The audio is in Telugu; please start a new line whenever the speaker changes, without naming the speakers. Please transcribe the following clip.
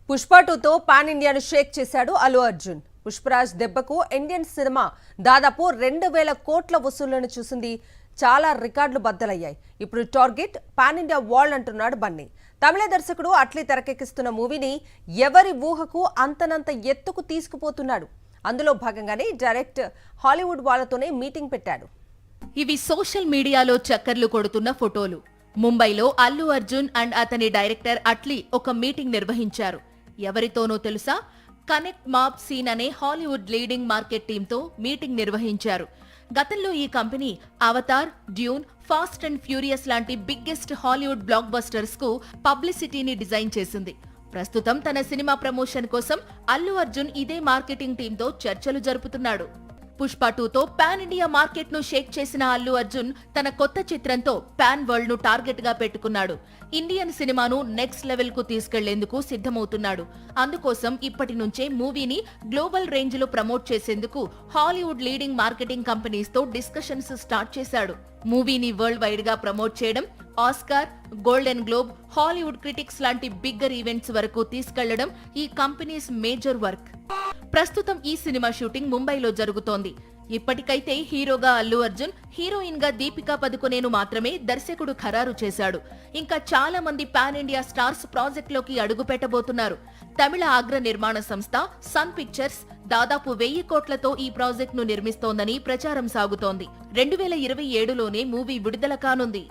పుష్ప 2తో పాన్ ఇండియాను షేక్ చేశాడు అల్లు అర్జున్. పుష్పరాజ్ దెబ్బకు ఇండియన్ సినిమా దాదాపు 2000 కోట్ల వసూళ్లను చూసింది. చాలా రికార్డులు బద్దలయ్యాయి. ఇప్పుడు టార్గెట్ పాన్ ఇండియా వరల్డ్ అంటున్నాడు బన్నీ. తమిళ దర్శకుడు అట్లీ తెరకెక్కిస్తున్న మూవీని ఎవరి ఊహకు అంతనంత ఎత్తుకు తీసుకుపోతున్నాడు. అందులో భాగంగానే డైరెక్ట్ హాలీవుడ్ వాళ్ళతోనే మీటింగ్ పెట్టాడు.
ఇవి సోషల్ మీడియాలో చక్కర్లు కొడుతున్న ఫోటోలు. ముంబైలో అల్లు అర్జున్ అండ్ అతని డైరెక్టర్ అట్లీ ఒక మీటింగ్ నిర్వహించారు. ఎవరితోనో తెలుసా? కనెక్ట్ మాప్ సీన్ అనే హాలీవుడ్ లీడింగ్ మార్కెట్ టీంతో మీటింగ్ నిర్వహించారు. గతంలో ఈ company Avatar, Dune, fast and furious లాంటి బిగ్గెస్ట్ హాలీవుడ్ బ్లాక్ బస్టర్స్ కు పబ్లిసిటీని డిజైన్ చేసింది. ప్రస్తుతం తన సినిమా ప్రమోషన్ కోసం అల్లు అర్జున్ ఇదే మార్కెటింగ్ టీంతో చర్చలు జరుపుతున్నాడు. పుష్ప 2తో పాన్ ఇండియా మార్కెట్ ను షేక్ చేసిన అల్లు అర్జున్ తన కొత్త చిత్రంతో పాన్ వరల్డ్ ను టార్గెట్ గా పెట్టుకున్నాడు. ఇండియన్ సినిమాను నెక్స్ట్ లెవెల్ కు తీసుకెళ్లేందుకు సిద్ధమవుతున్నాడు. అందుకోసం ఇప్పటి నుంచే మూవీని గ్లోబల్ రేంజ్ లో ప్రమోట్ చేసేందుకు హాలీవుడ్ లీడింగ్ మార్కెటింగ్ కంపెనీస్ తో డిస్కషన్స్ స్టార్ట్ చేశాడు. మూవీని వరల్డ్ వైడ్ గా ప్రమోట్ చేయడం, Oscar, golden globe, Hollywood critics లాంటి బిగ్గర్ ఈవెంట్స్ వరకు తీసుకెళ్లడం ఈ కంపెనీస్ మేజర్ వర్క్. ప్రస్తుతం ఈ సినిమా షూటింగ్ ముంబైలో జరుగుతోంది. ఇప్పటికైతే హీరోగా అల్లు అర్జున్, హీరోయిన్ గా దీపికా పదుకొనేను మాత్రమే దర్శకుడు ఖరారు చేశాడు. ఇంకా చాలా మంది పాన్ ఇండియా స్టార్స్ ప్రాజెక్ట్ లోకి అడుగు పెట్టబోతున్నారు. తమిళ అగ్ర నిర్మాణ సంస్థ సన్ పిక్చర్స్ దాదాపు 1000 కోట్లతో ఈ ప్రాజెక్ట్ ను నిర్మిస్తోందని ప్రచారం సాగుతోంది. 2027లోనే మూవీ విడుదల కానుంది.